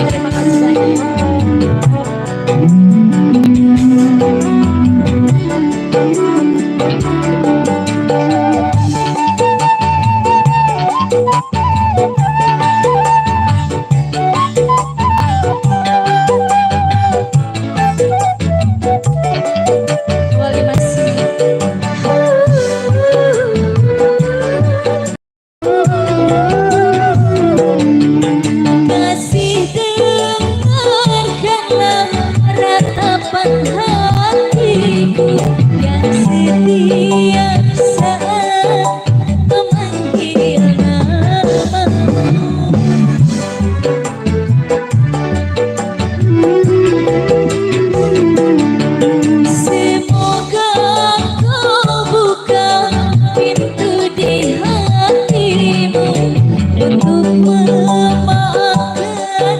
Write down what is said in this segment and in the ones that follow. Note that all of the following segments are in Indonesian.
terima kasih banyak. Wali masih. Kasih dengarkanlah ratapan hatiku yang setia saat memanggil namamu. Semoga kau buka pintu di hatimu untuk memaafkan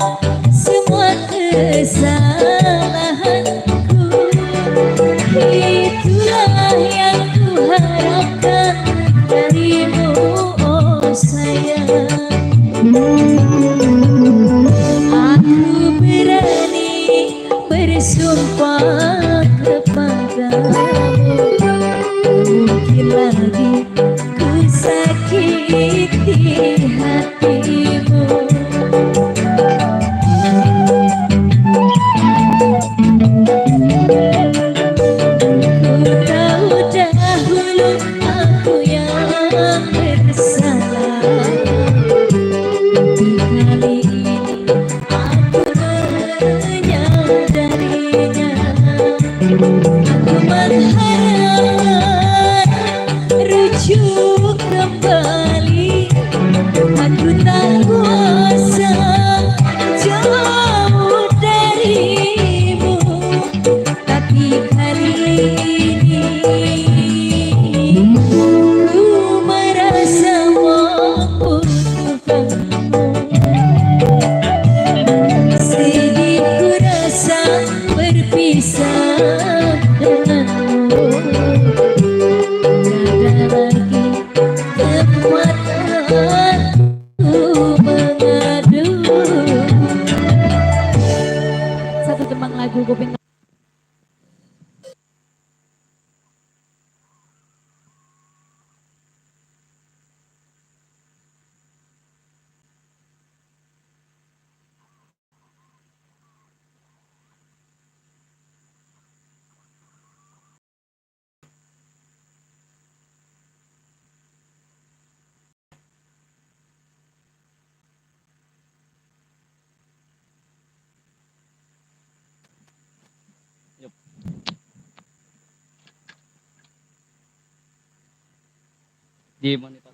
semua kesalahanku. Itulah yang kuharapkan darimu, oh sayang. Aku berani bersumpah kepadamu, mungkin lagi ku sakiti hatimu. Ku tahu dahulu aku yang bersalah, tapi kali ini aku menyadarinya. Aku mengharap rujuk kembali. Aku tak kuasa jauh darimu, tapi kali ini ku merasa mampu untukmu. Sedih ku rasa berpisah denganmu. Tiada lagi tempat aku mengadu. Satu tembang lagu kuping. Di monitor.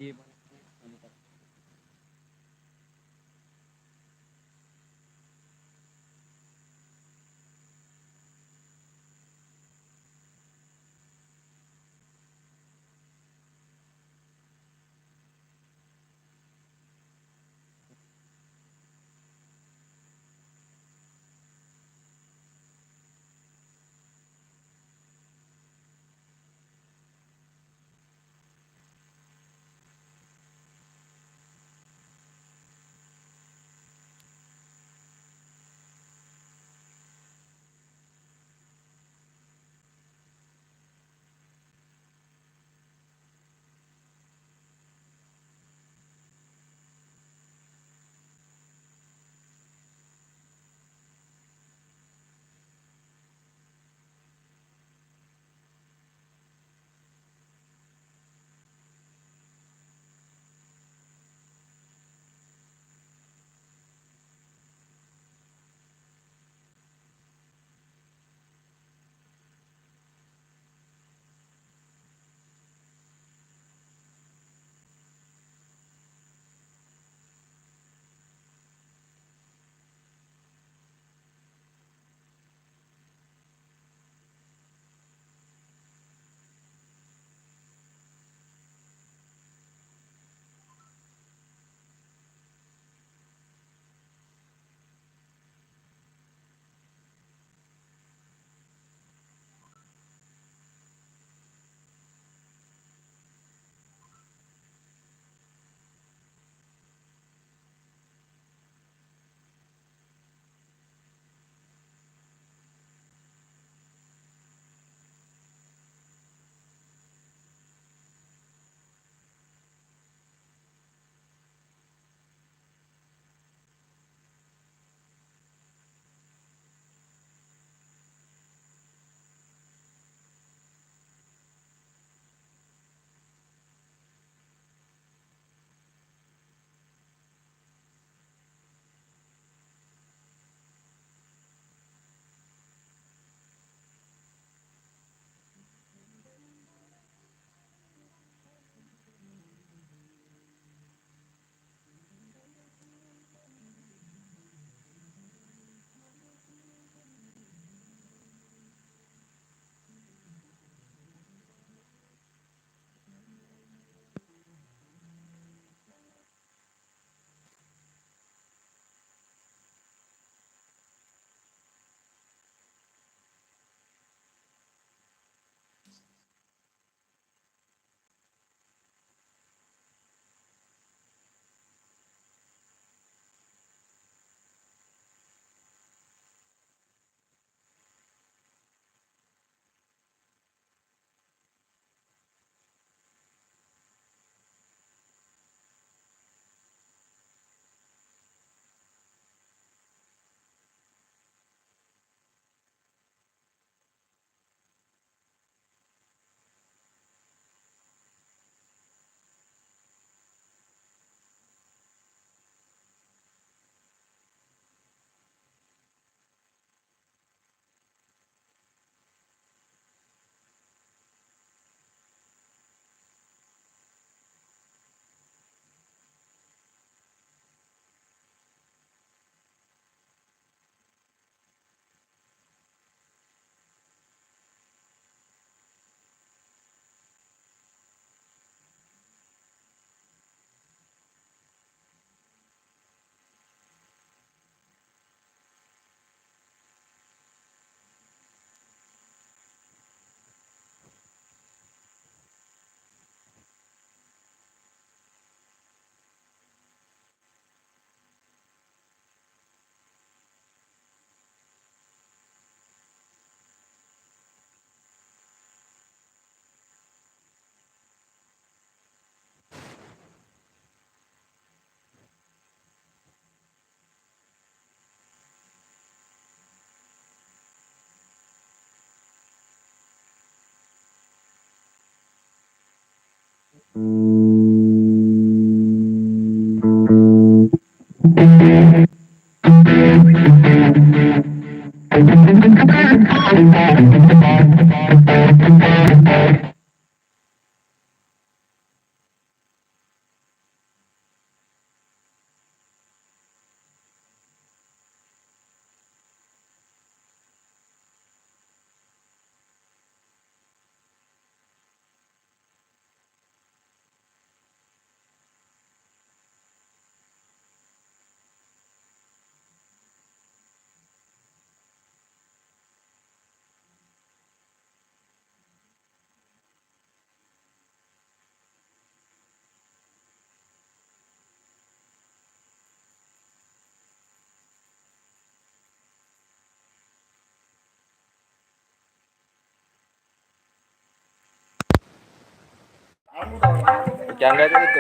Bercanda tuh gitu.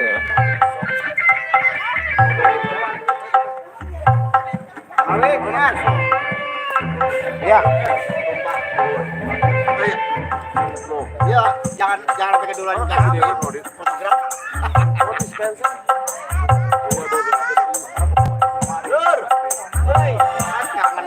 Ya. Ya, jangan pakai dulu aja video fotograf. Lur. Woi, jangan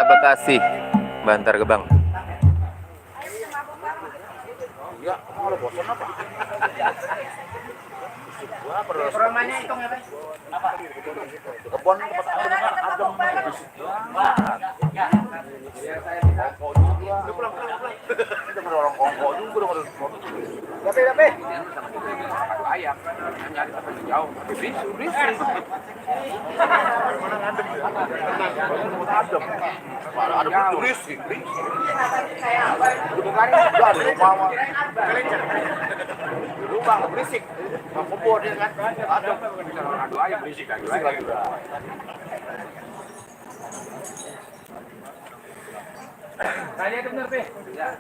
Bekasi, Bantar Gebang. Iya, kalau bosan apa? Gua perlu Rumahnya itu nggak? Kebun tempat adem. Udah pulang. Kita orang kongko juga udah Tapi. Ayam. Nyari tempat jauh. Berisik. Mana adem ya? Adem. Adem berisik. Bukan udah di rumah. Rumah berisik. Kebun ya kan. Adem. Aduh ayam berisik lagi. Tanya itu bener, Pe. Ya.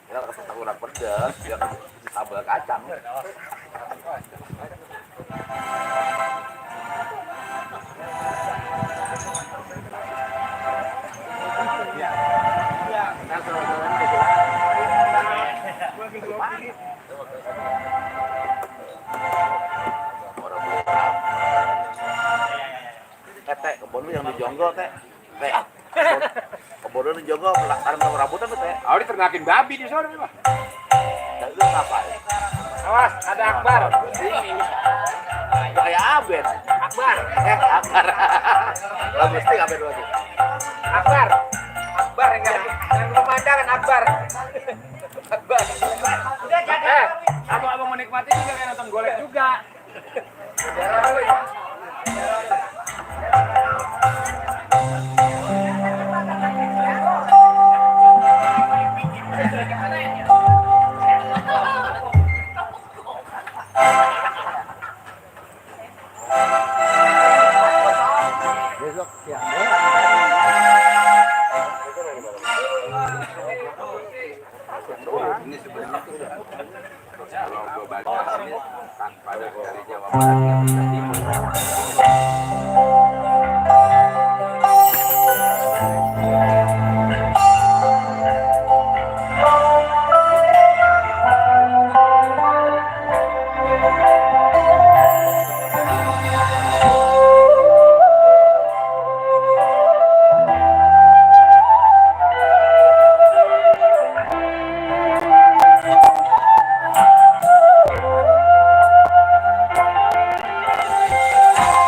Ya, kesel kurang pedas, ya sambal kacang. Teh, kebun lu yang di Jonggol, Teh. Kebun lu di Jonggol, tanam rambutan tuh, Teh. Oh, diternakin babi di sana, Pak. Dan itu ngapain? Awas, ada Akbar. Kayak Abed. Akbar. Akbar. Lah mesti Abed lagi. Akbar. Akbar yang pemandangan Akbar. Akbar. Abang menikmati juga kayak nonton golek juga. Besok siang. Ini sebenarnya kalau gue baca tanpa dari jawaban yang bisa Thank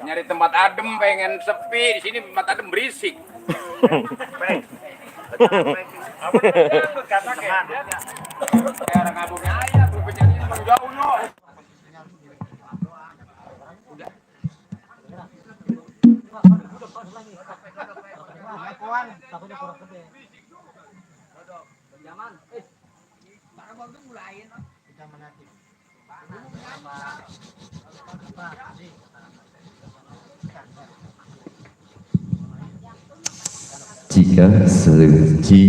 Nyari tempat adem, pengen sepi. Di sini tempat adem berisik. Kayak orang kampungnya ayah, tuh penyanyi emang jauh no. Jika seleci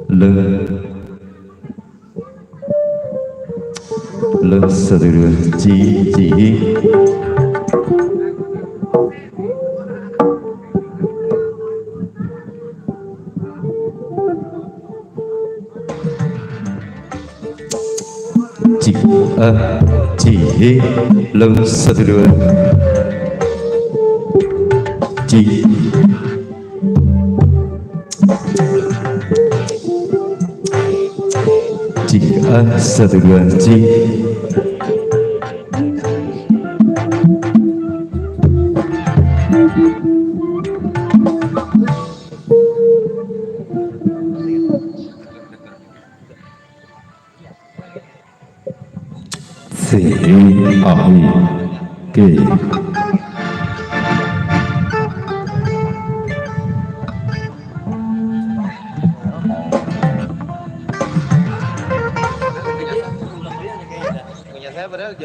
le seleci chỉ lâu sợ đưa chỉ sợ đưa chỉ kê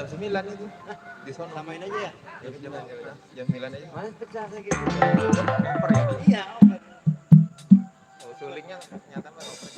jam 9 itu. Di sono. Samain aja ya. Jam 9 aja. Mana pecah lagi. Oper ya? Iya. Oh, sulingnya nyata mah oper.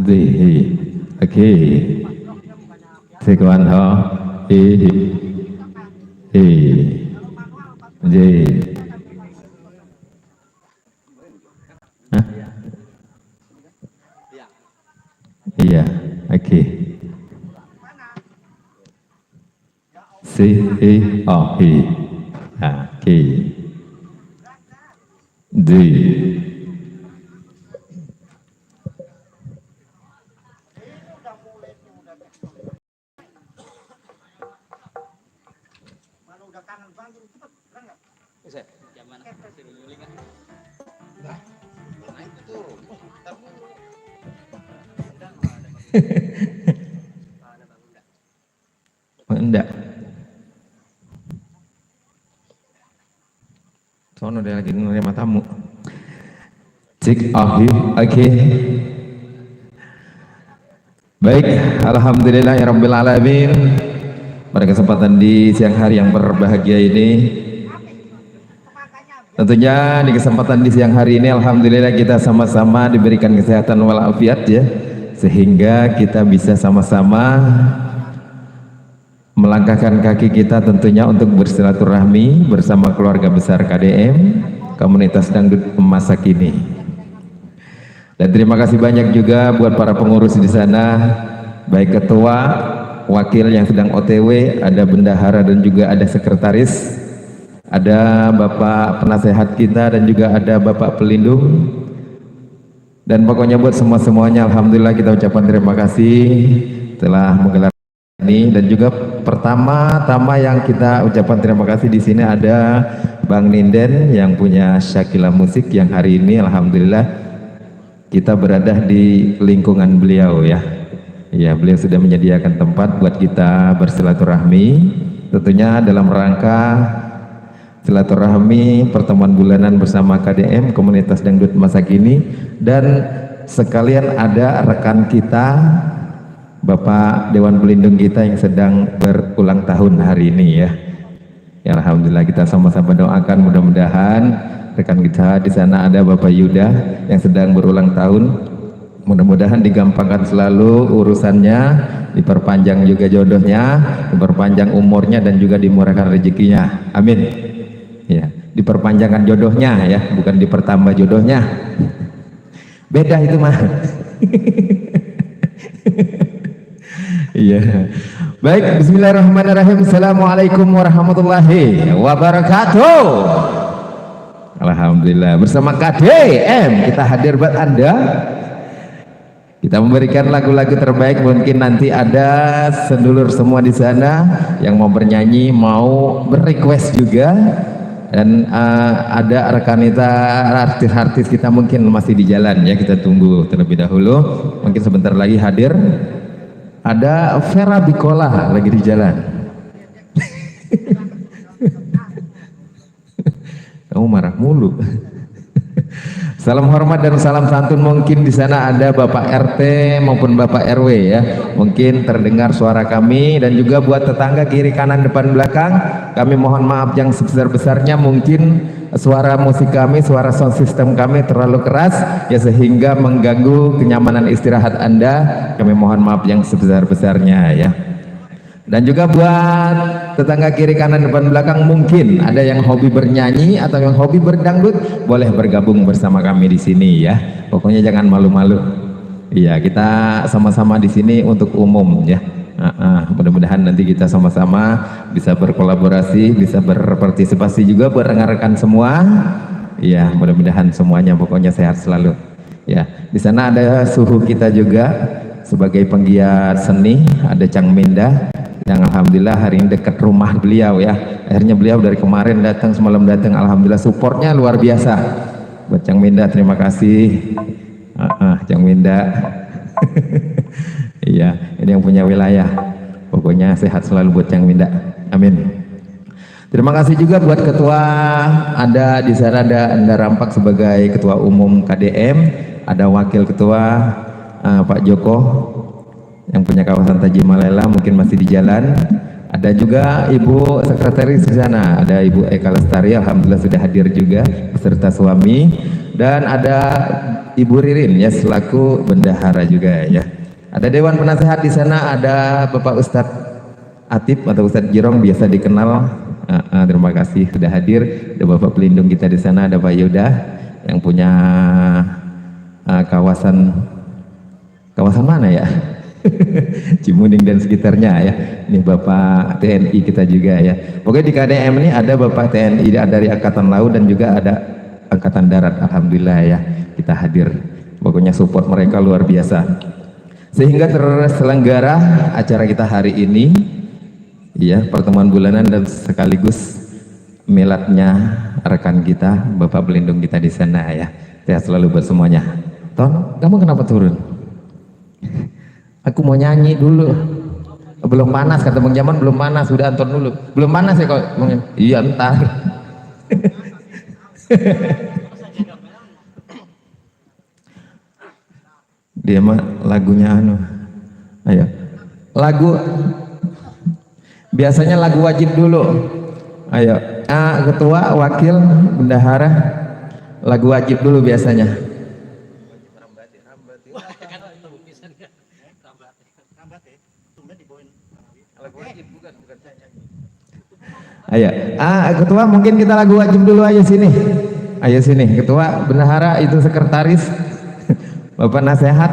Di, oke. Sekuan ho, J. Hah? Iya, oke. C, E, O, E. Oke. D. Enggak. Sono dia lagi menerima tamu. Cek oke. Baik, alhamdulillah ya rabbil alamin. Pada kesempatan di siang hari yang berbahagia ini, tentunya di kesempatan di siang hari ini alhamdulillah kita sama-sama diberikan kesehatan walafiat ya, sehingga kita bisa sama-sama melangkahkan kaki kita tentunya untuk bersilaturahmi bersama keluarga besar KDM Komunitas Dangdut masa kini. Dan terima kasih banyak juga buat para pengurus di sana, baik ketua, wakil yang sedang OTW, ada bendahara dan juga ada sekretaris, ada bapak penasehat kita dan juga ada bapak pelindung. Dan pokoknya buat semuanya alhamdulillah kita ucapkan terima kasih telah menggelar ini. Dan juga pertama-tama yang kita ucapkan terima kasih di sini ada Bang Ninden yang punya Syakila Musik yang hari ini alhamdulillah kita berada di lingkungan beliau ya. Ya, beliau sudah menyediakan tempat buat kita bersilaturahmi, tentunya dalam rangka silaturahmi pertemuan bulanan bersama KDM Komunitas Dangdut masa kini. Dan sekalian ada rekan kita Bapak Dewan Pelindung kita yang sedang berulang tahun hari ini ya. Ya alhamdulillah kita sama-sama doakan mudah-mudahan rekan kita di sana ada Bapak Yuda yang sedang berulang tahun. Mudah-mudahan digampangkan selalu urusannya, diperpanjang juga jodohnya, diperpanjang umurnya dan juga dimurahkan rezekinya. Amin. Ya, diperpanjangkan jodohnya ya, bukan dipertambah jodohnya. Beda itu mah. Iya. Baik, bismillahirrahmanirrahim. Assalamualaikum warahmatullahi wabarakatuh. Alhamdulillah bersama KDM kita hadir buat Anda. Kita memberikan lagu-lagu terbaik. Mungkin nanti ada sedulur semua di sana yang mau bernyanyi, mau berrequest juga. Dan ada rekan kita, artis-artis kita mungkin masih di jalan ya, kita tunggu terlebih dahulu. Mungkin sebentar lagi hadir. Ada Vera Bikola lagi di jalan. Kamu marah mulu. Salam hormat dan salam santun. Mungkin di sana ada Bapak RT maupun Bapak RW ya. Mungkin terdengar suara kami. Dan juga buat tetangga kiri kanan depan belakang, kami mohon maaf yang sebesar-besarnya. Mungkin suara musik kami, suara sound system kami terlalu keras ya sehingga mengganggu kenyamanan istirahat Anda. Kami mohon maaf yang sebesar-besarnya ya. Dan juga buat tetangga kiri kanan depan belakang, mungkin ada yang hobi bernyanyi atau yang hobi berdangdut, boleh bergabung bersama kami di sini ya. Pokoknya jangan malu-malu. Iya, kita sama-sama di sini untuk umum ya. Mudah-mudahan nanti kita sama-sama bisa berkolaborasi, bisa berpartisipasi juga buat rekan-rekan semua. Iya, mudah-mudahan semuanya pokoknya sehat selalu. Ya, di sana ada suhu kita juga sebagai penggiat seni, ada Cang Minda yang alhamdulillah hari ini dekat rumah beliau ya. Akhirnya beliau dari kemarin datang, semalam datang, alhamdulillah supportnya luar biasa. Buat Cang Minda terima kasih. Cang Minda. Iya, ini yang punya wilayah. Pokoknya sehat selalu buat Cang Minda. Amin. Terima kasih juga buat ketua, ada di sana ada Anda Rampak sebagai ketua umum KDM, ada wakil ketua Pak Joko yang punya kawasan Tajimalela mungkin masih di jalan. Ada juga Ibu Sekretaris di sana, ada Ibu Eka Lestari, alhamdulillah sudah hadir juga beserta suami. Dan ada Ibu Ririn ya selaku bendahara juga ya. Ada dewan penasehat di sana, ada Bapak Ustadz Atib atau Ustadz Jirong biasa dikenal. Terima kasih sudah hadir. Ada Bapak pelindung kita di sana, ada Pak Yuda yang punya kawasan mana ya? Cimuning dan sekitarnya ya. Ini Bapak TNI kita juga ya. Pokoknya di KDM ini ada Bapak TNI dari Angkatan Laut dan juga ada Angkatan Darat. Alhamdulillah ya kita hadir. Pokoknya support mereka luar biasa. Sehingga terselenggara acara kita hari ini ya, pertemuan bulanan dan sekaligus miladnya rekan kita, Bapak pelindung kita di sana ya. Sehat selalu buat semuanya. Ton, kamu kenapa turun? Aku mau nyanyi dulu. Belum panas, kata Bang Jaman, belum panas, sudah Anton dulu. Belum panas ya kok? Iya entar. Dia mah lagunya ayo. Lagu biasanya lagu wajib dulu. Ayo, ketua, wakil, bendahara, lagu wajib dulu biasanya. Ayo, ketua mungkin kita lagu wajib dulu, ayo sini. Ayo sini, ketua, bendahara itu sekretaris, Bapak nasehat,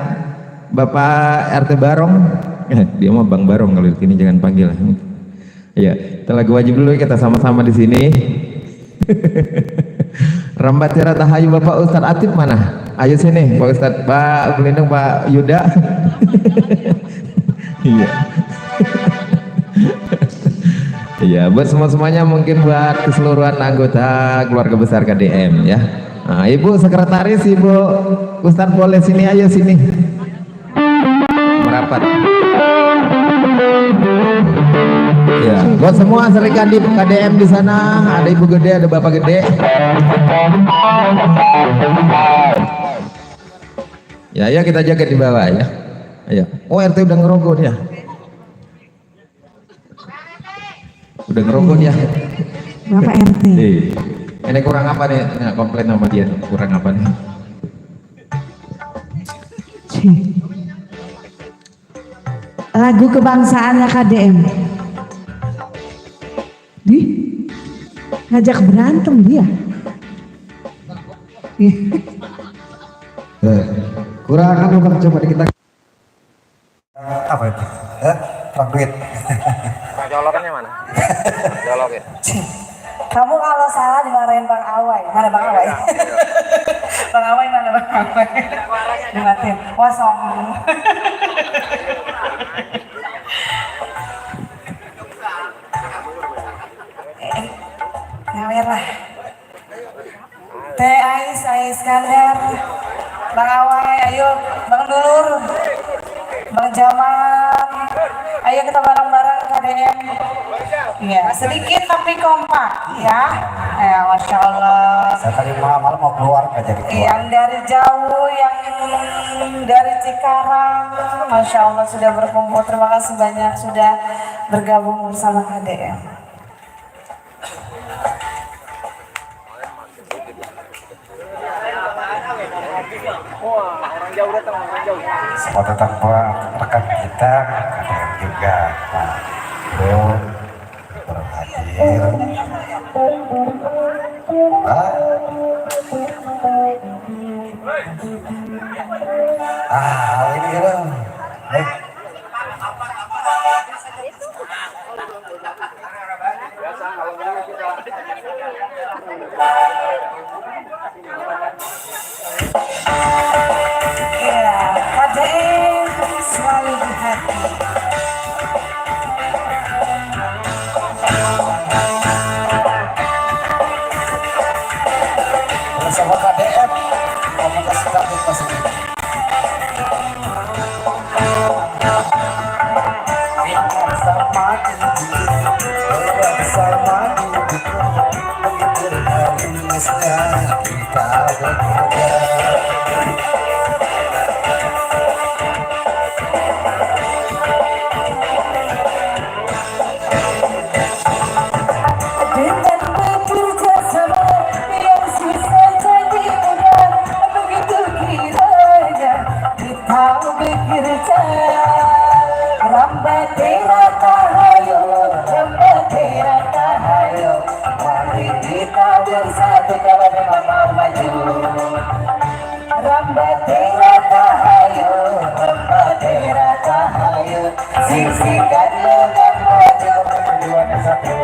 Bapak RT Barong. Dia mah Bang Barong, kalau di sini jangan panggil. Ayo, kita lagu wajib dulu, kita sama-sama di sini. Rambat Tiara Tahayu, Bapak Ustadz Atib mana? Ayo sini, Pak Ustadz, Pak pelindung, Pak Yuda. Iya. Iya, buat semuanya mungkin buat keseluruhan anggota keluarga besar KDM ya. Nah, Ibu sekretaris, Ibu Ustadz boleh sini, ayo sini. Merapat. Ya, buat semua serikat di KDM di sana, ada Ibu gede, ada Bapak gede. Ya, ya kita jaga di bawah ya. Ayo. Oh, RT udah ngerogoh dia. Udah ngerokok dia. Bapak RT. Ini kurang apa nih? Nah, komplain sama dia. Kurang apa nih? Lagu kebangsaannya KDM. Ngajak berantem dia. Kurang apa bang, coba kita apa itu? Bang duit. Colokannya mana? Colokin. Kamu kalau salah dimarahin Bang Awai. Mana Bang Awai? Bang Awai mana Bang Awai? Dimatiin. Kosong. Ngalir lah. Teh Ais, Iskandar, Bang Awai, ayo Bang Dulur, Bang Jamal, ayo kita bareng-bareng KDM. Ya, sedikit tapi kompak ya. Masya Allah. Saya tadi malam mau keluar nggak jadi keluar. Yang dari jauh, yang dari Cikarang, Masya Allah sudah berkumpul. Terima kasih banyak sudah bergabung bersama KDM. Semua tentang rekan kita, KDM juga, Pak Bro, berhadir. Ini dong. KDM selalu di hati. Bersama KDM, komunitas Kardus Pasir. Bersama bersatu kalau memang mau maju. Rambatera tahayu, rambatera tahayu, sing-singkan lengan maju berdua bersatu.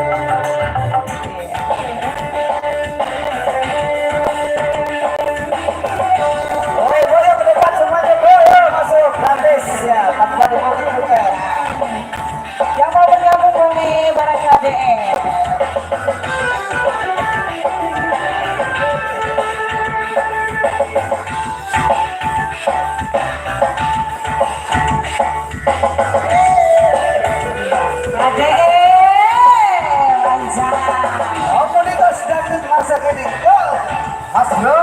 Boleh berdebat semuanya, boleh masuk gratis ya, tanpa dibuka. Yang mau bergabung boleh barang KDM. Komunitas dangdut masa kini, Mas Bro.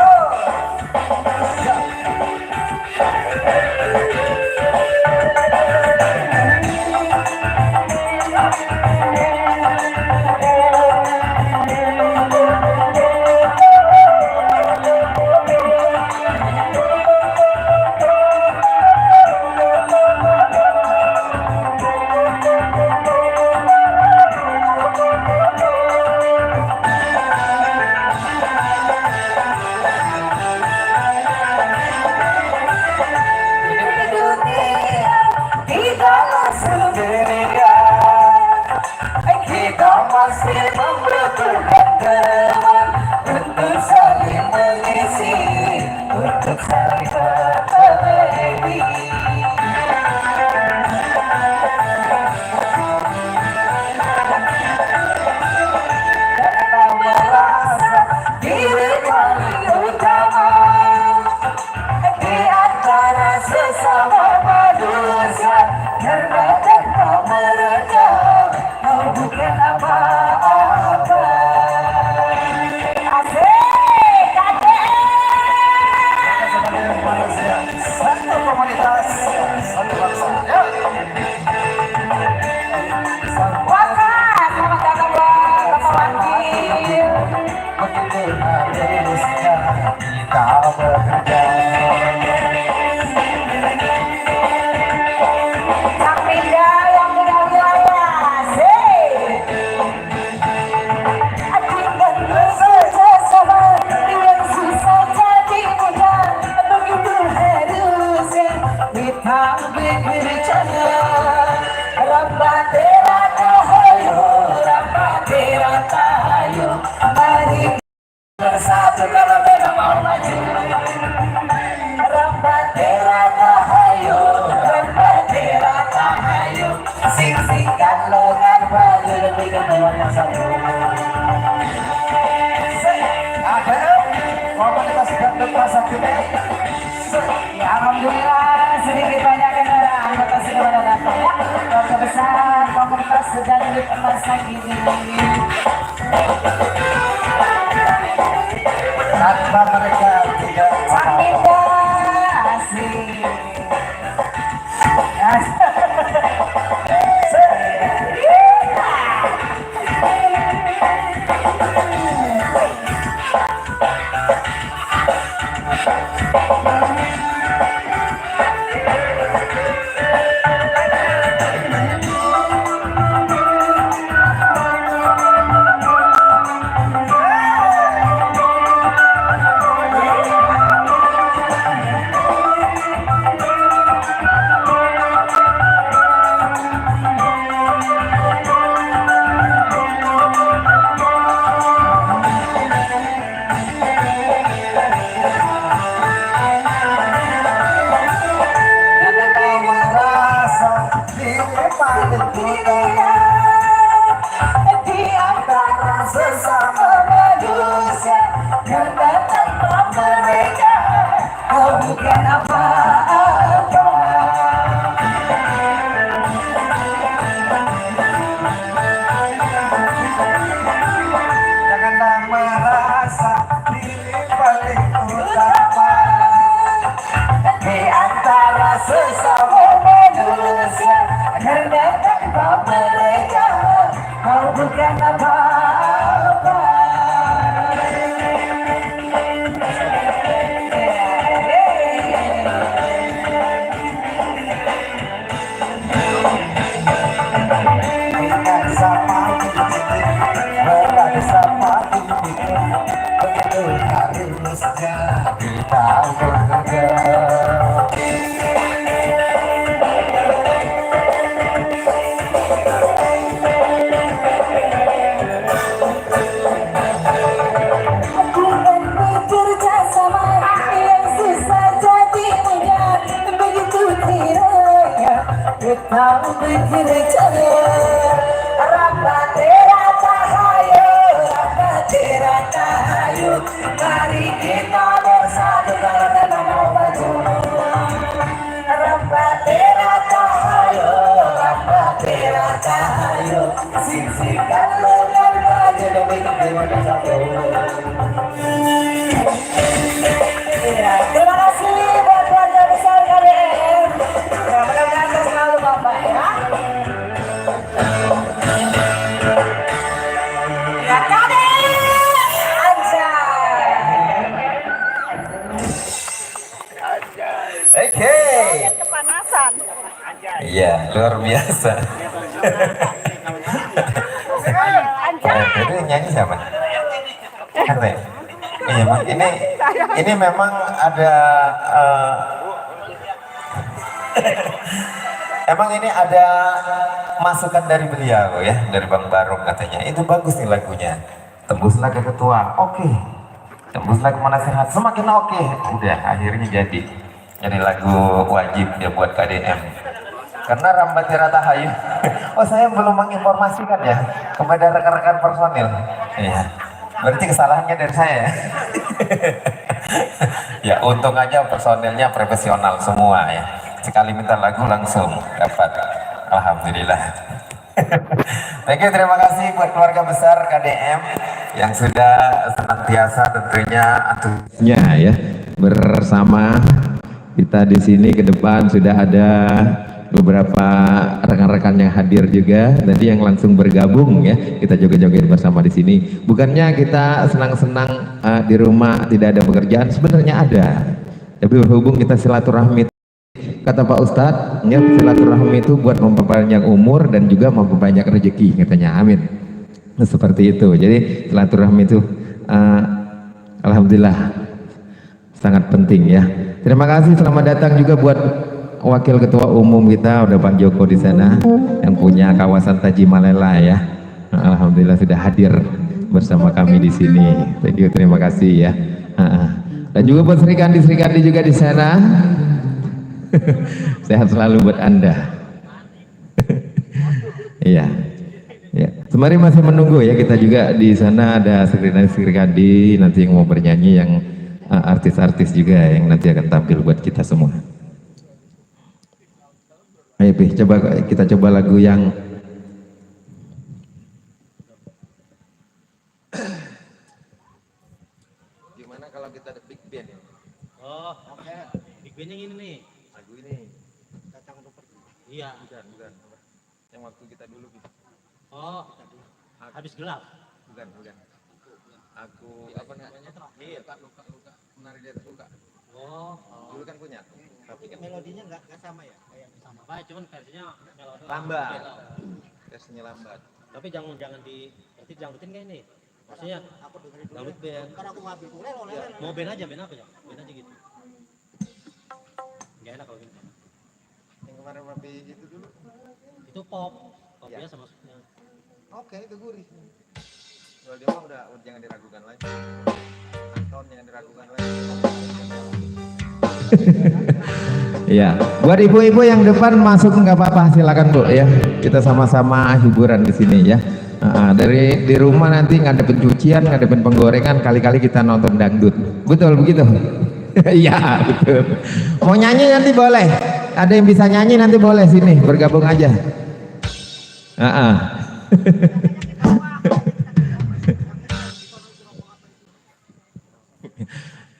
Kita masih membutuhkan teman untuk saling mengisi, untuk saling berbagi. Karena merasa diri paling utama di antara sesama manusia, karena tanpa mereka bukan apa-apa. Asik, satu komunitas, satu bangsa. Wakat, selamat datang Bapak Wakil. Begitu harusnya kita bekerja. Rambatera tahayu, rambatera tahayu, mari bersatu kalau memang mau maju. Rambatera tahayu, rambatera tahayu, sing-singkan lengan maju lebih ke yang satu. Ada komunitas dangdut masa kini. Ya, alhamdulillah sedikit banyak kendaraan anggota sudah pada datang ya. Keluarga besar komunitas dangdut masa kini. Tanpa mereka tidak apa-apa. Asik. Di antara sesama manusia, karena tanpa mereka kau bukan apa-apa. Janganlah merasa diri paling utama di antara sesama manusia, karena tanpa mereka kau bukan apa-apa. Sama, bersama, bikin cerah. Ramba tera cahayu, Ramba tera cahayu, mari kita bersatu karena nama baju. Ramba tera cahayu, Ramba tera cahayu, singsikan lengan baju demi kehidupan satu. Ya, terima kasih buat keluarga besar KDM. Mudah-mudahan selalu Bapak ya. Ya KDM, anjay. Oke. Iya, luar biasa. Itu nyanyi siapa? Arte. Iya, Mak. Ini memang ada emang ini ada masukan dari beliau ya, dari Bang Barung katanya. Itu bagus nih lagunya. Tembuslah ke ketua. Oke. Tembuslah ke penasehat. Semakin oke. Udah akhirnya jadi. Jadi lagu wajib dia buat KDM. Karena Ramba Tera Cahayu. Oh, saya belum menginformasikan ya kepada rekan-rekan personil. Iya. Berarti kesalahannya dari saya ya. Ya untung aja personilnya profesional semua ya. Sekali minta lagu langsung dapat. Alhamdulillah. Thank you, terima kasih buat keluarga besar KDM yang sudah senantiasa tentunya antusiasnya ya bersama kita di sini. Ke depan sudah ada beberapa rekan-rekan yang hadir juga tadi yang langsung bergabung ya, kita joget-joget bersama di sini. Bukannya kita senang-senang di rumah tidak ada pekerjaan, sebenarnya ada, tapi berhubung kita silaturahmi, kata Pak Ustadz ya, silaturahmi itu buat memperpanjang umur dan juga memperbanyak rezeki katanya, amin. Nah, seperti itu. Jadi silaturahmi itu alhamdulillah sangat penting ya. Terima kasih, selamat datang juga buat Wakil Ketua Umum kita, udah Pak Joko di sana yang punya kawasan Taji Malela ya. Alhamdulillah sudah hadir bersama kami di sini. Thank you, terima kasih ya. Dan juga buat Sri Kandi juga di sana. Sehat selalu buat Anda. Iya. Ya, sembari masih menunggu ya, kita juga di sana ada Sri Kandi nanti yang mau bernyanyi, yang artis-artis juga yang nanti akan tampil buat kita semua. Ayo kita coba lagu yang gimana kalau kita ada big band ya? Oh, oke. Big band yang ini nih. Lagu ini Datang untuk pergi. Iya. bukan. Yang waktu kita dulu gitu. Oh, habis gelap. Bukan. Aku apa namanya? Iya, tak luka. Menari di atas luka. Oh, Dulu kan punya. tapi kan melodinya nggak sama ya? Kayak sama. Baik, cuman versinya melodi Lambat. beda. Versinya lambat. Tapi jangan berarti dangdutin kayak ini. Maksudnya aku dengerin dulu. Dangdut band. Karena aku ngambil boleh loh. Mau band aja apa ya? Band aja gitu. Gak enak kalau gitu. Yang kemarin rapi itu dulu. Itu pop Ya. biasa maksudnya. Oke, itu gurih. Kalau dia mah udah jangan diragukan lagi. Anton jangan diragukan lagi. Iya, buat ibu-ibu yang depan masuk nggak apa-apa, silakan Bu ya. Kita sama-sama hiburan di sini ya. Dari di rumah nanti ngadepin cucian, ngadepin penggorengan, kali-kali kita nonton dangdut. Betul begitu? Iya betul. Mau nyanyi nanti boleh. Ada yang bisa nyanyi nanti boleh sini bergabung aja.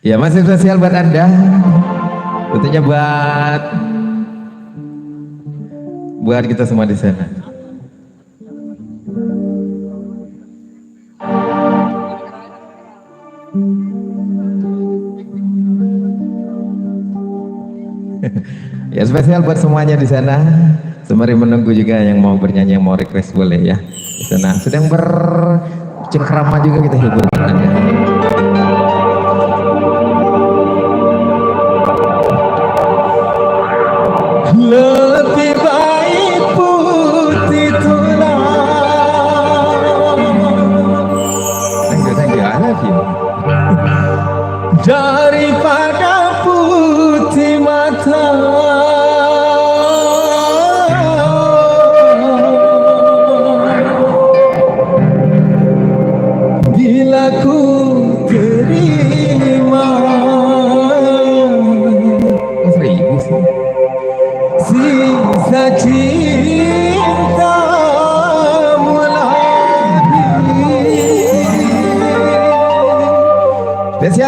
Ya, masih spesial buat Anda. Tentunya buat kita semua di sana. Ya, spesial buat semuanya di sana. Sembari menunggu juga yang mau bernyanyi, yang mau request boleh ya. Di sana sedang bercengkrama juga, kita hibur Anda. Lebih baik putih tulang. Thank you, I love you. Daripada putih mata.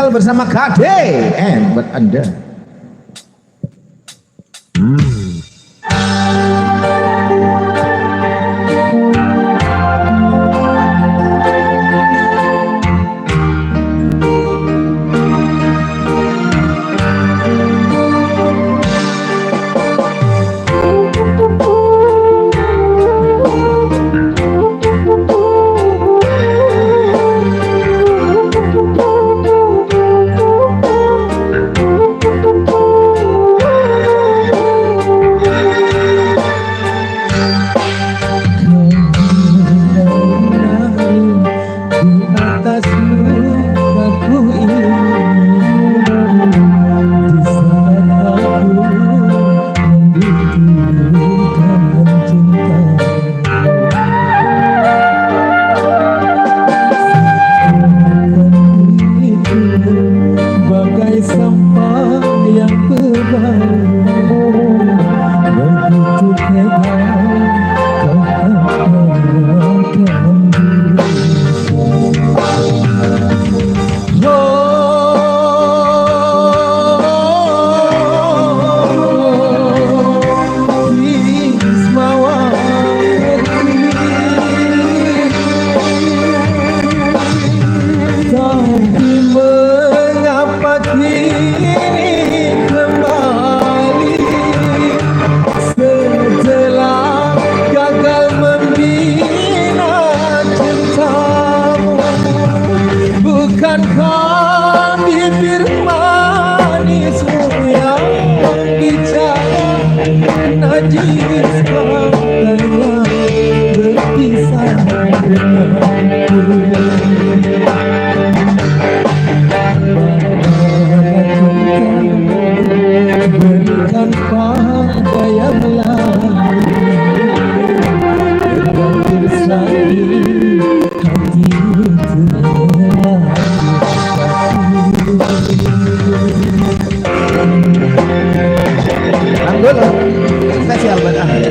spesial bersama KDM buat Anda. Spesial buat Anda.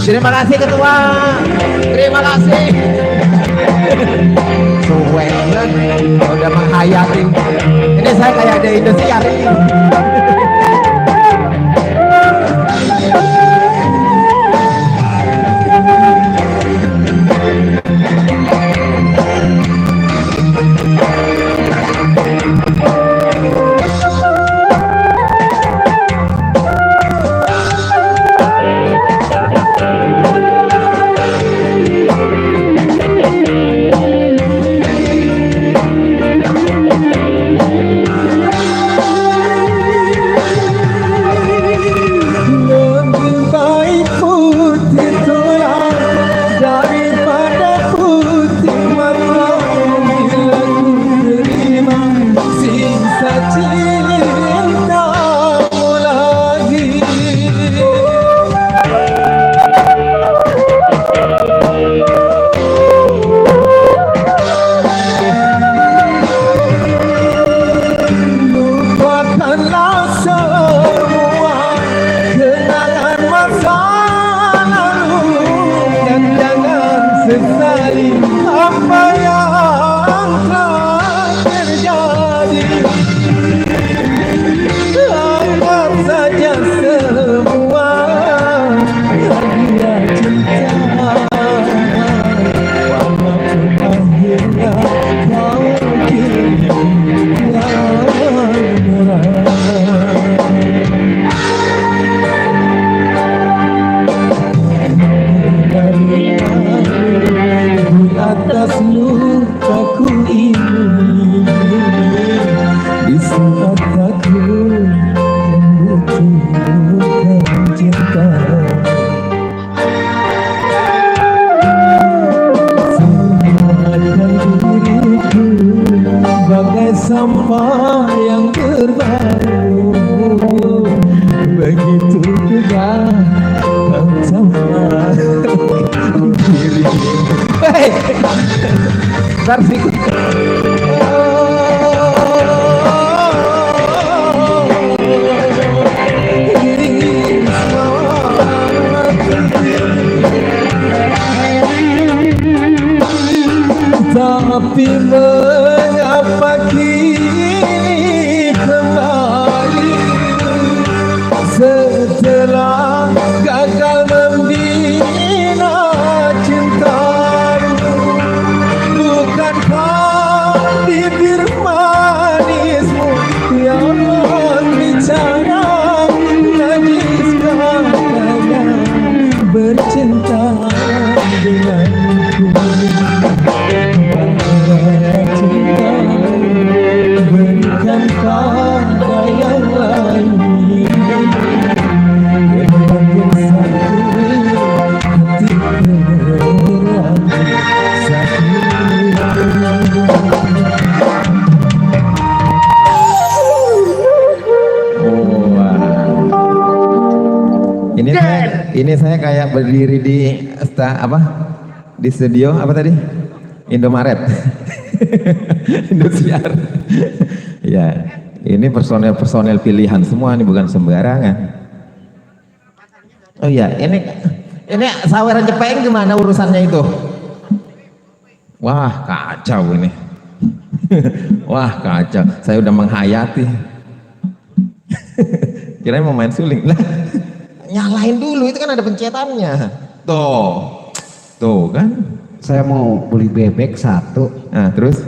Terima kasih ketua, terima kasih. Suwenan udah menghayati. Ini saya kayak ada Indosiar ini. menyesali apa yang telah terjadi. Anggap saja semua hadiah cinta, walaupun akhirnya kau kini yang di atas lukaku ini, di saat aku membutuhkan cinta. Selamatkan diriku bagai sampah yang terbaru, begitu juga kau sama dirimu. Hei, bentar sih. Tapi mengapa kini kembali setelah gagal membina cintamu? Bukankah bibir manismu yang bicara najis katanya bercinta denganku? Berikan pada yang lain, berbagi satu hati ini saya kayak berdiri di di studio apa tadi? Indomaret. Indosiar. Ya, ini personel pilihan semua nih, bukan sembarangan. Oh iya, ini saweran Jepang gimana urusannya itu? Wah, kacau ini. Wah, kacau. Saya udah menghayati. Kirain mau main suling. Lah, nyalain dulu, itu kan ada pencetannya. Tuh kan. Saya mau beli bebek satu. Nah, terus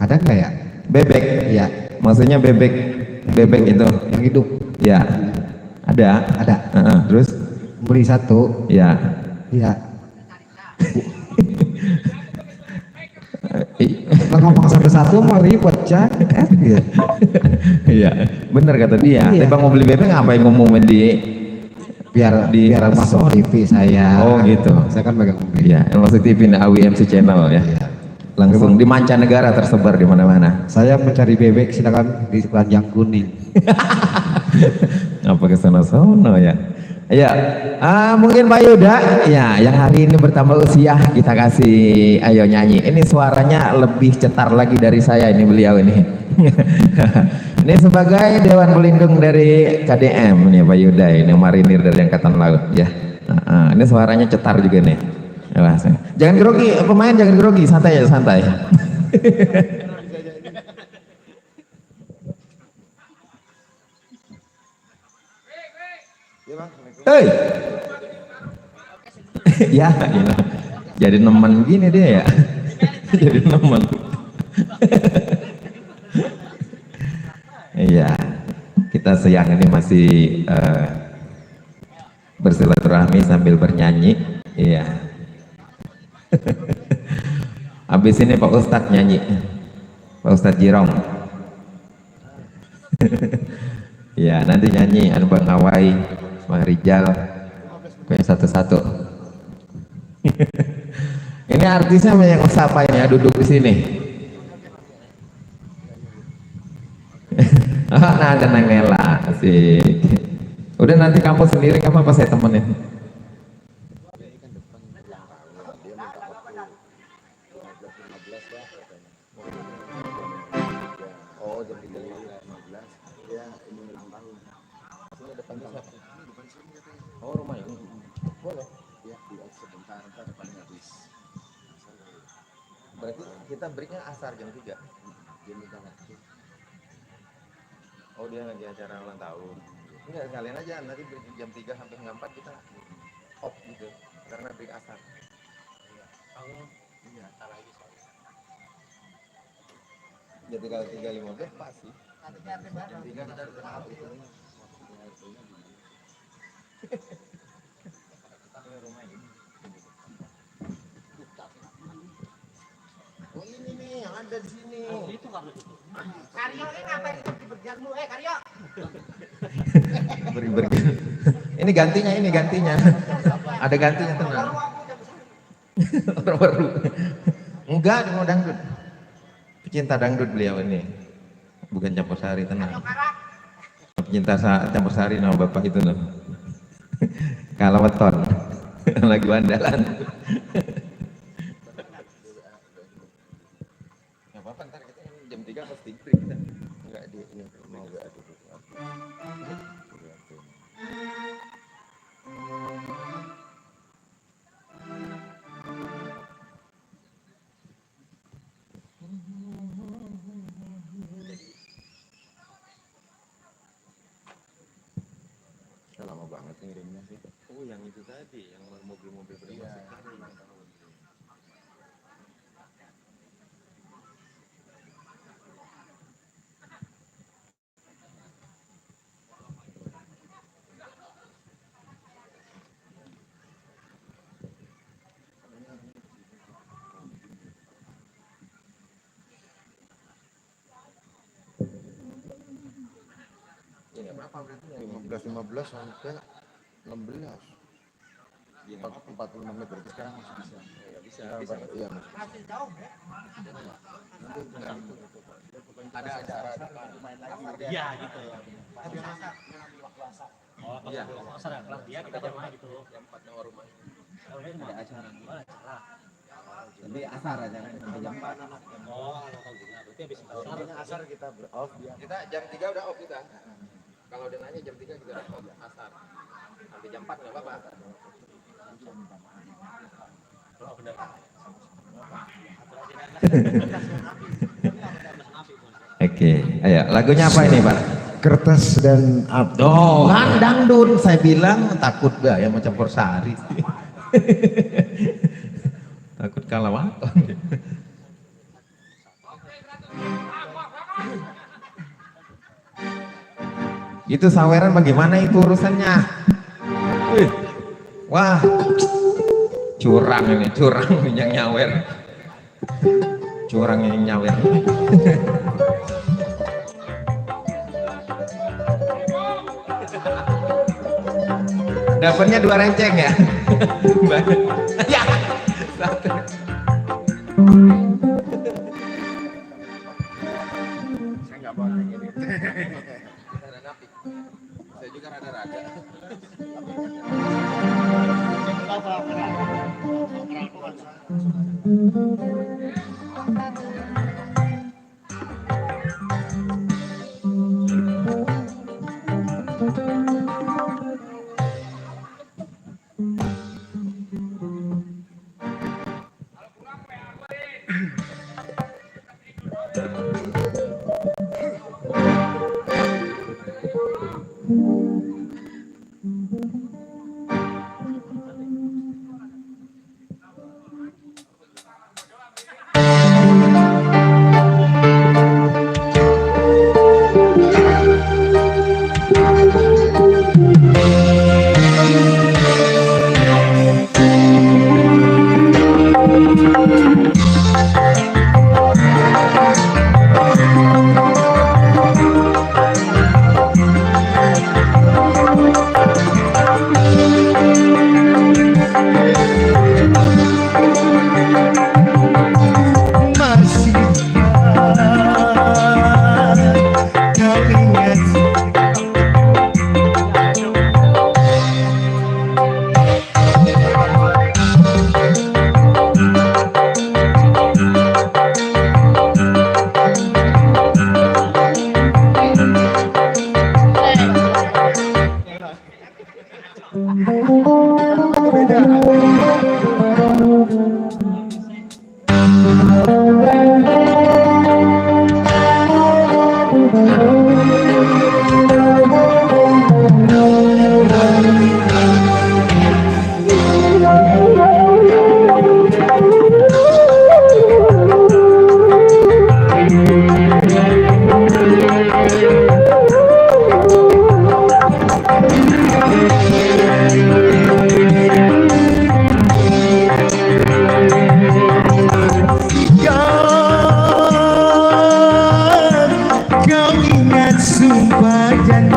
Ada nggak ya? bebek? Iya. Maksudnya bebek itu? Yang hidup. Ya. Ada. Terus? Beli satu. Ya. Iya. Kalau ngomong satu-satu mau ribet, Cak. Iya, bener kata dia. Iya. Tapi mau beli bebek ngapain ngomongin di biar masuk TV saya. Oh gitu. Saya kan pegang TV. Iya, masuk TV AWMC channel ya. Iya. Langsung di mancanegara tersebar di mana-mana. Saya mencari bebek, silakan di keranjang kuning. Apa ke sono ya? Ya, mungkin Pak Yuda, ya, yang hari ini bertambah usia kita kasih, ayo nyanyi. Ini suaranya lebih cetar lagi dari saya ini beliau ini. Ini sebagai Dewan Pelindung dari KDM nih Pak Yuda, ini marinir dari Angkatan Laut ya. Ini suaranya cetar juga nih. Jangan grogi, pemain jangan grogi, santai ya santai. Hei, ya, jadi nemen gini dia ya, jadi nemen. Iya, kita siang ini masih bersilaturahmi sambil bernyanyi, iya. Habis ini Pak Ustadz nyanyi, Pak Ustadz Jirong. Ya, nanti nyanyi Bang Nawai, Bang Rijal, kayak satu-satu. Ini artisnya banyak siapa ini ya duduk di sini. Nah, ada Nangela, asik. Udah nanti kampus sendiri nggak apa-apa saya temenin. Berarti kita breaknya asar jam 3. Oh dia lagi acara ulang tahun. Enggak, sekalian aja nanti break jam 3 sampai jam 4 kita off gitu. Karena break asar. Iya. Jadi kalau 3.15 pas sih. Jam 3 kita udah kenal itu. Oh ini nih yang ada di sini. Itu karena itu. Karyo ini ngapain di berjamu? Karyo. Beri. Ini gantinya. Ada gantinya tenang. Orang baru. Enggak, dia mau dangdut. Pecinta dangdut beliau ini. Bukan campur sari, tenang. Pecinta campur sari nama bapak itu loh. Kalah weton. Lagi andalan. Enggak apa-apa, ntar kita jam 3 pasti break kita. Enggak di ini mau enggak ada. Lama banget ngirimnya sih. Oh yang itu tadi, yang mobil-mobil bermasuk. Ini berapa berarti? 15 sampai 16. 45 menit berarti sekarang masih bisa. Ya, bisa. Iya, Masih jauh ya? Ada acara. Iya gitu. Oh, pas Iya. asar ya, kelas dia kita jamaah gitu. Jam 4 nyawa rumah. Ada acara. Oh, acara. Tapi asar aja kan sampai jam 4. Oh, tahu juga. Berarti habis asar. Asar kita off dia. Kita jam 3 udah off kita. Kalau udah nanya jam 3 kita udah off asar. Sampai jam 4 enggak apa-apa. Oh, benar. Oke, ayo lagunya apa ini Pak? Kertas dan api. Oh, kan dangdut. Saya bilang takut gak ya mau campur sari. Takut kalah waton. Itu saweran bagaimana itu urusannya? Wih. Wah, curang ini, curang yang nyawer. Curang yang nyawer. Dapatnya 2 renceng ya? Ya, satu. Saya nggak bawa kayak gini. Rada napi. Saya juga rada-rada.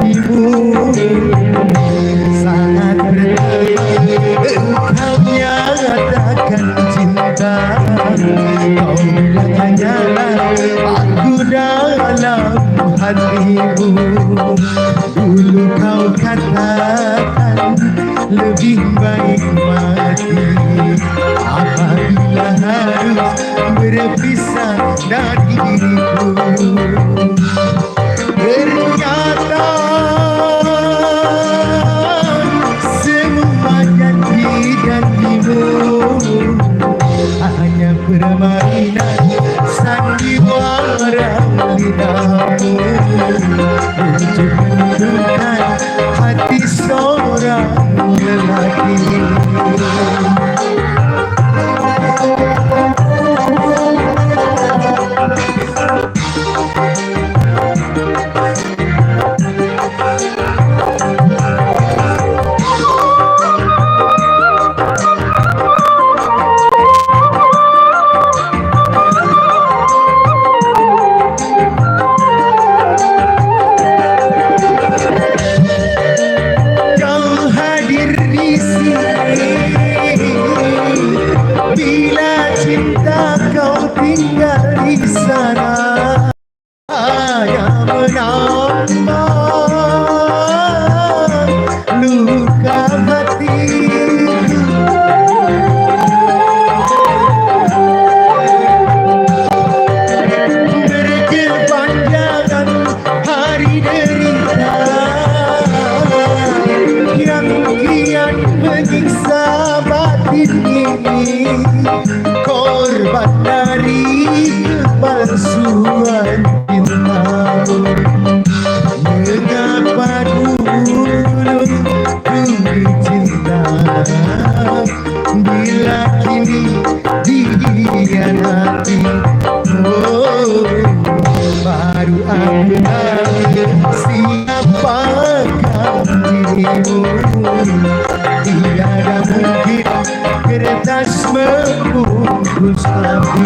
hatimu sangat engkau nyatakan cinta, kau bilang hanyalah aku dalam hatimu. Dulu kau katakan lebih baik mati apabila harus berpisah dari diriku. Ternyata semua janji-janjimu hanya permainan sandiwara lidahmu untuk menentukan hati seorang lelaki. Korban dari kepalsuan cintamu, mengapa dulu ku dicinta bila kini dikhianati. Oh, baru aku tahu siapakah dirimu. Tiada mungkin kertas membungkus api.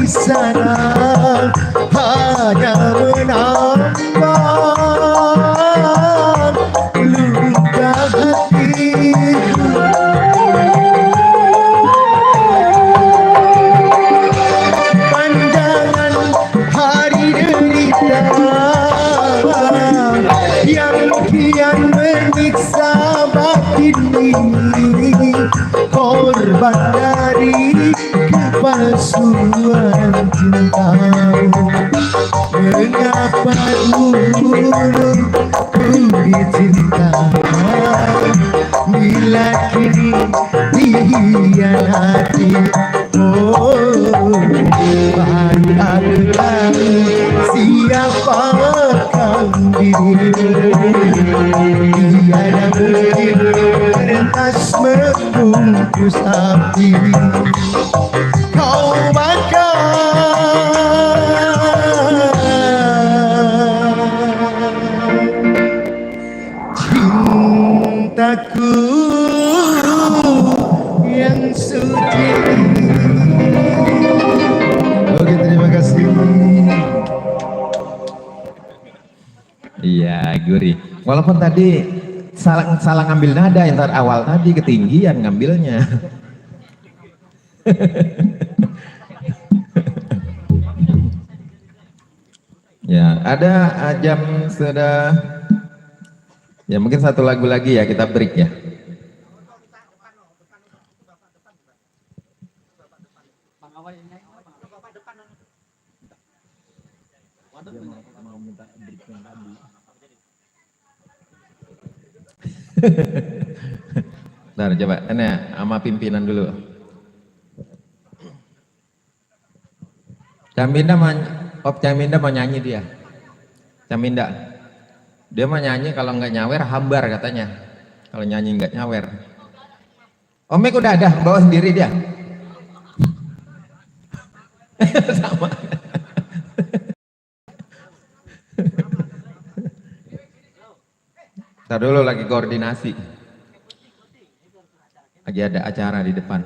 Sana hanya menambah luka hatiku. Pandangan hari derita yang kian menyiksa batin ini, korban dari kepalsuan cintamu. Mengapa dulu ku dicinta bila kini dikhianati. Oh, baru aku tahu siapakah dirimu. Tiada mungkin kertas membungkus api. Kau bakar cintaku yang suci. Oke, terima kasih. Iya, gurih. Walaupun tadi salah ngambil nada yang awal tadi, ketinggian ngambilnya. Ya, ada jam sudah. Ya, mungkin satu lagu lagi ya, kita break ya. Bentar, coba, ini sama pimpinan dulu. Caminda mau nyanyi dia. Caminda. Dia mau nyanyi kalau nggak nyawer hambar katanya. Kalau nyanyi nggak nyawer. Omik udah ada, bawa sendiri dia. Sama. Ntar dulu lagi koordinasi. Lagi ada acara di depan.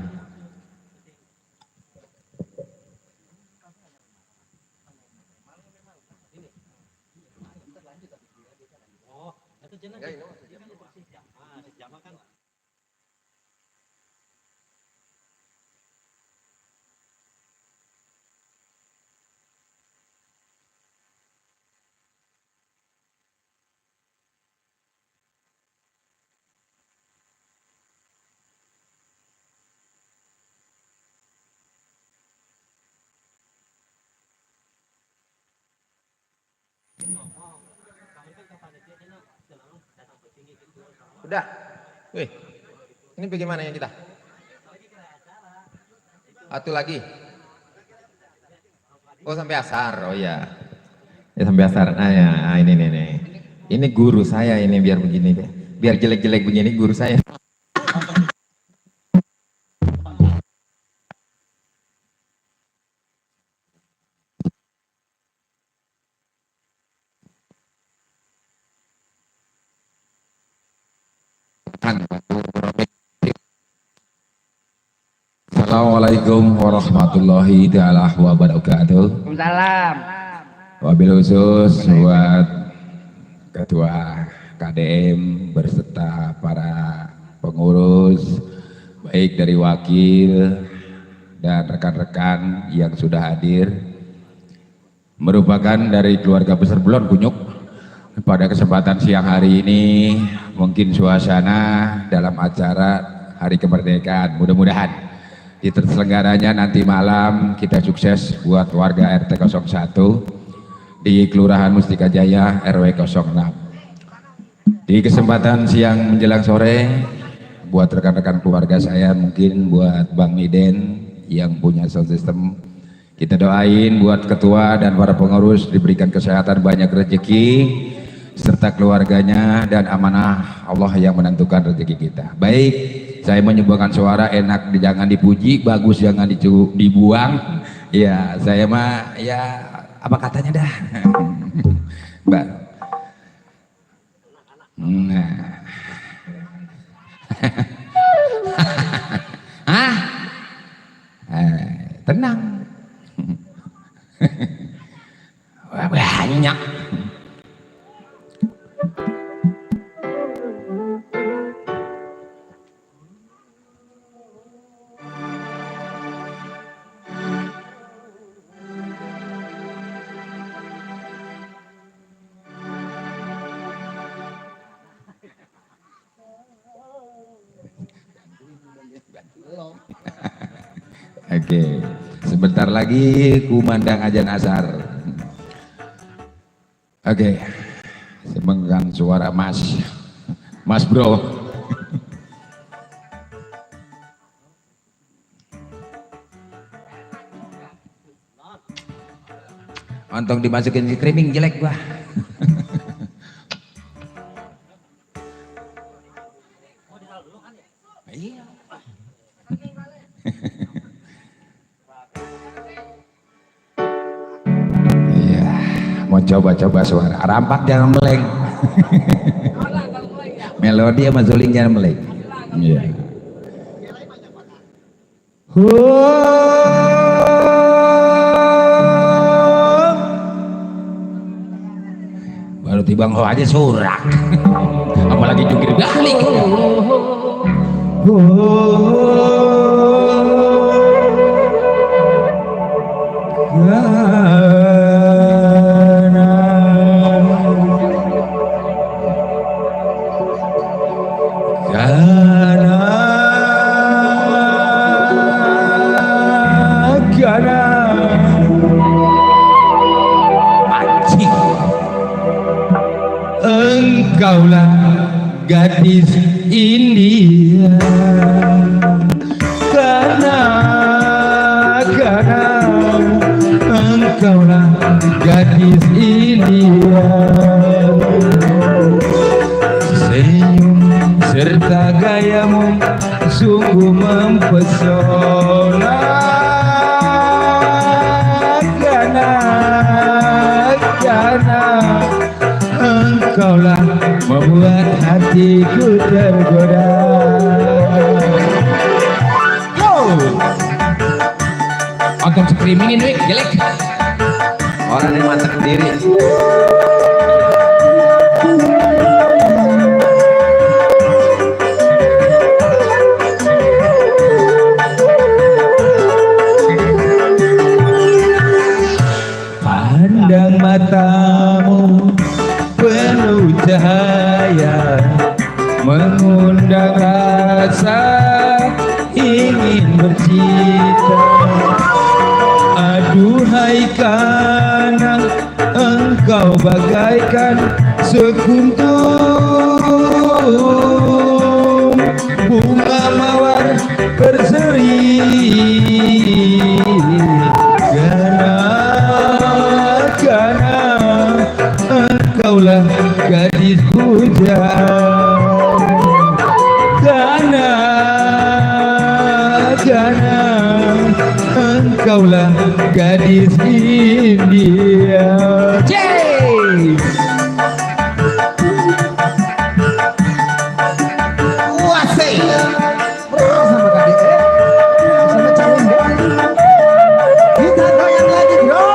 Udah. Wih. Ini bagaimana yang kita? Satu lagi. Oh sampai asar. Oh ya. Ya sampai asar. Nah ya, ini nih. Ini guru saya ini biar begini deh. Biar jelek-jelek begini guru saya. Assalamualaikum warahmatullahi ta'ala wabarakatuh. Waalaikumsalam. Wabil khusus buat Ketua KDM berserta para pengurus baik dari wakil dan rekan-rekan yang sudah hadir, merupakan dari keluarga besar Belon Kunyuk. Pada kesempatan siang hari ini mungkin suasana dalam acara Hari Kemerdekaan, mudah-mudahan di terselenggaranya nanti malam kita sukses buat warga RT 01 di Kelurahan Mustika Jaya RW 06. Di kesempatan siang menjelang sore buat rekan-rekan keluarga saya, mungkin buat Bang Miden yang punya sound system, kita doain buat ketua dan para pengurus diberikan kesehatan, banyak rezeki serta keluarganya, dan amanah Allah yang menentukan rezeki kita. Baik, saya menyumbangkan suara, enak jangan dipuji, bagus jangan dibuang. Ya, saya mah ya apa katanya dah. Mbak. Nah. Hah? Tenang. Wah, banyak. Oke, sebentar lagi kumandang ajan asar. Oke, semegang suara Mas Bro. Ontong dimasukin di streaming jelek gua. Iya. Iya, mau coba-coba suara. Rampak jangan meleng. Melodi sama suling jangan meleng. Iya. Baru tibang ho aja surak. Apalagi jungkir balik. Engkaulah gadis India, karena engkaulah gadis ideal. Senyum serta gayamu sungguh mempesona. Gana engkaulah membuat hatiku tergoda. Nonton streaming ini jelek. Orang yang masak sendiri. Pandang matamu penuh cahaya, mengundang rasa ingin bercinta. Aduhai karena engkau bagaikan sekuntum bunga mawar berseri. Karena engkaulah gadis pujaan. Karena engkaulah gadis India. Wasai. Bro sama tadi. Sama calon bro. Kita goyang lagi bro.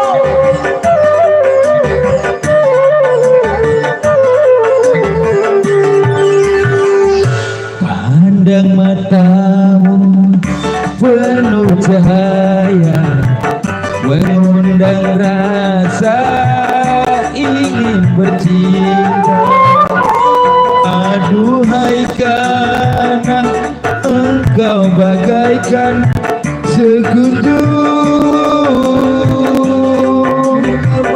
Pandang matamu penuh cahaya, mengundang rasa ingin bercinta. Aduhai karena engkau bagaikan sekuntum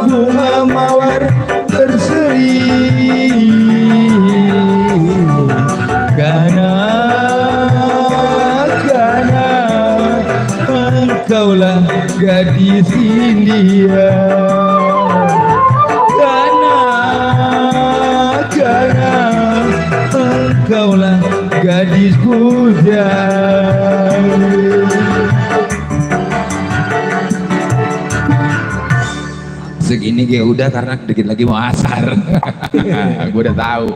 bunga mawar berseri. Karena engkaulah gadis India. Karena engkaulah gadis pujaan. Segini gue udah karena dikit lagi mau asar. Gue udah tahu.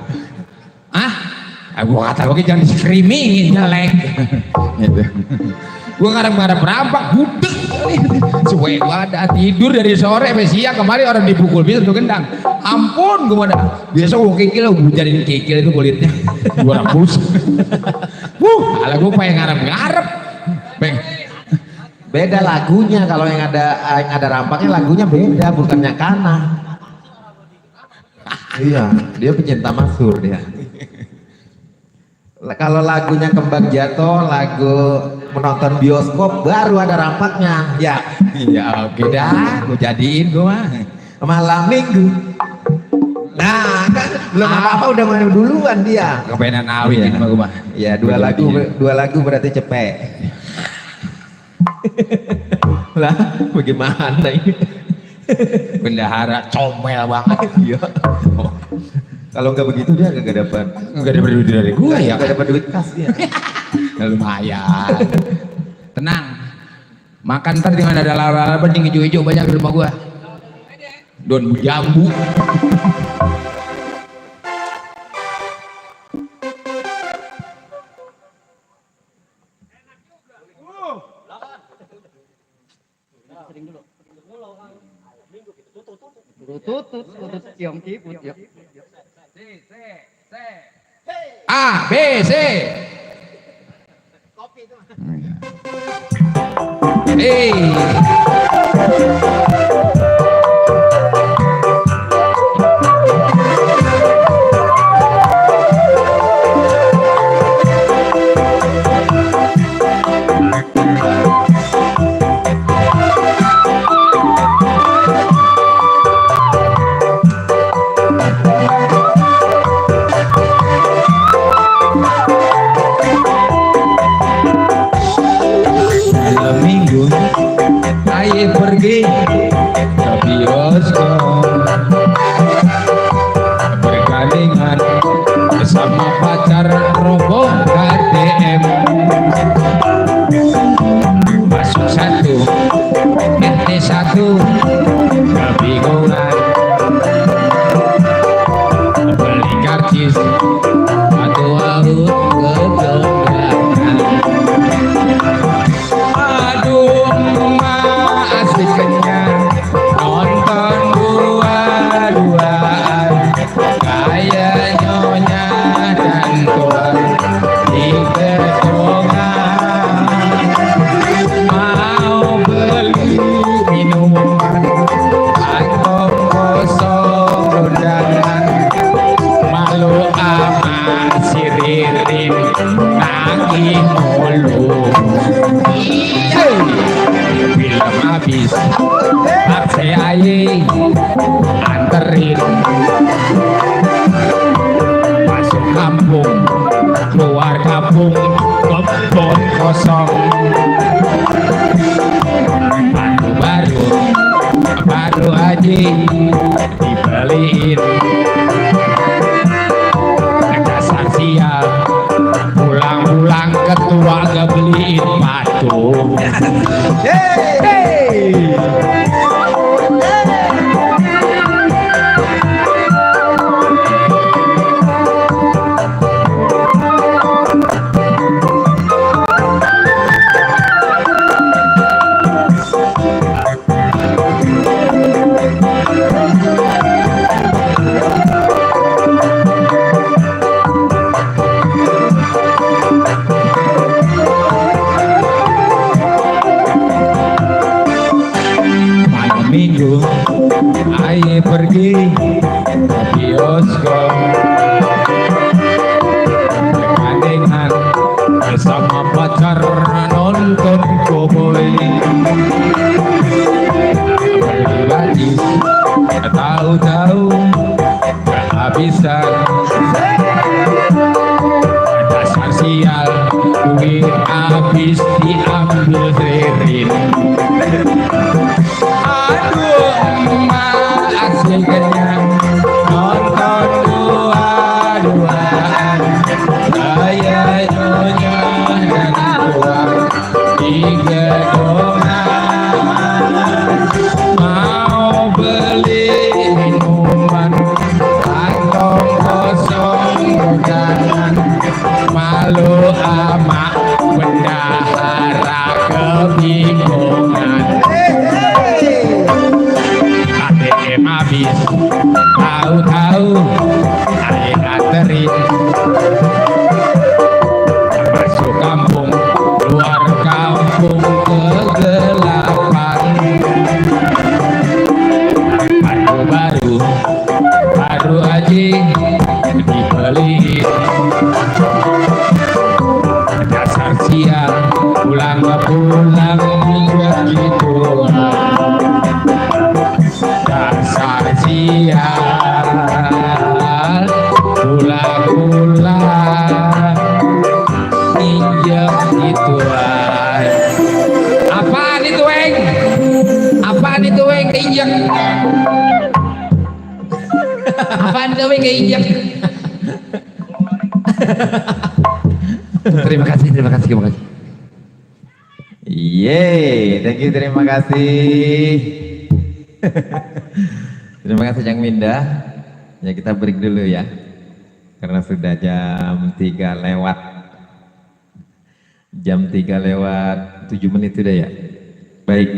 Gue kata gue jangan di screamingin jelek. Gitu. Gue ngarep-ngarep rampak gudeg. Suwe gue ada tidur dari sore sampai siang, kemarin orang dipukul bisa tuh gendang. Ampun gue mana. Biasa gue kikil, gue jadiin kikil itu kulitnya. Gue rebus. Ala gue pengen ngarep-ngarep. Beda lagunya, kalau yang ada rampaknya lagunya beda, bukannya Kana. Iya, dia pencinta masur dia. Kalau lagunya Kembang Jatuh, lagu menonton bioskop baru ada rampaknya. Ya, ya oke dah, gue jadiin gue mah. Malam minggu. Nah, kan belum apa-apa udah mau duluan dia. Kepenan awin ini mah gue mah. Ya, dua lagu berarti cepet. Lah, bagaimana ini? Bendahara comel banget. Iya. Kalau nggak begitu dia nggak dapat duit dari gue ya. Nggak dapat duit kas dia. Lumayan. Tenang. Makan ntar dengan ada laba-laba nih hijau-hijau banyak di rumah gue. Daun jambu. Tutut ciong ciput ya. A, B, C. Kopi itu. Malam minggu, ayo pergi aja anterin masuk kampung keluar kampung kebun kosong baru baru aja dibeliin dasar sial pulang-pulang ketua gak beliin batu. Hey. Malam minggu aye pergi ke bioskop dengan bersama pacar nonton cowboy beli baju tahu-tahu kehabisan dasar sial duit habis diambil Ririn. Aduh emak asli kenyang nonton dua-duaan saya nyonya dan tua di gedongan mau beli minuman kantong kosong jangan malu ama bendahara kebingungan ATM habis tahu-tahu saya nganterin masuk kampung keluar kampung kegelapan baru baru aja dibeliin dasar sial pulang begitu dasar sial pulang injek gituan. Apaan itu weng? Apaan itu weng keinjek? Apaan itu weng keinjek? Terima kasih, terima kasih, terima kasih. Yeay, thank you, terima kasih. Terima kasih Cang Minda. Ya kita break dulu ya. Karena sudah jam 3 lewat. Jam 3 lewat 7 menit sudah ya. Baik.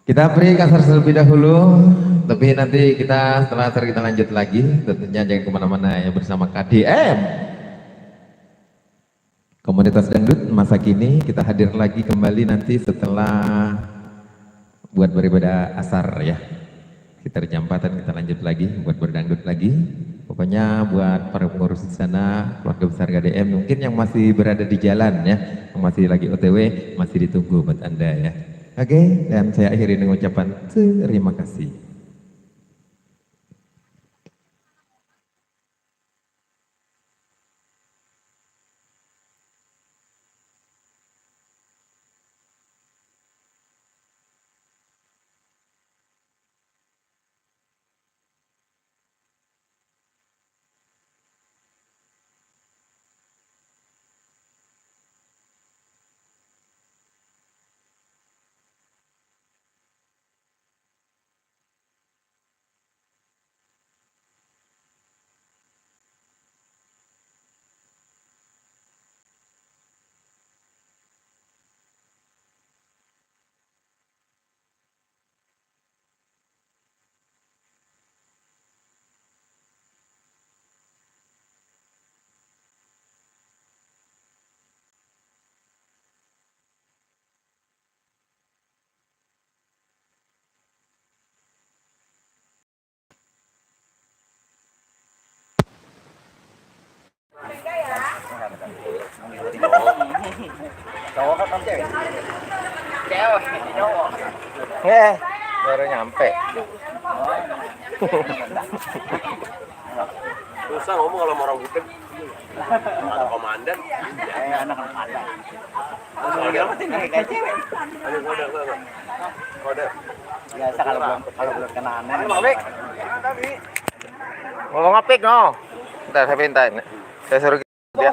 Kita break kasar terlebih dahulu. Tapi nanti kita setelah kita lanjut lagi. Tentunya jangan kemana-mana ya bersama KDM. Komunitas Dangdut masa kini kita hadir lagi kembali nanti setelah buat beribadah asar ya. Sekitar jam 4-an kita lanjut lagi buat berdangdut lagi. Pokoknya buat para pengurus di sana, keluarga besar KDM mungkin yang masih berada di jalan ya, yang masih lagi OTW masih ditunggu buat Anda ya. Oke, dan saya akhiri dengan ucapan terima kasih. Cowok kan cewek? Cewek, cowok. Baru nyampe. Susah ngomong kalau sama orang hutan. Ada komandan. Anak ada. Ada kode. Biasa kalau belum kena aneh. Mau ngapik no. Bentar, saya pintain. Saya suruh dia.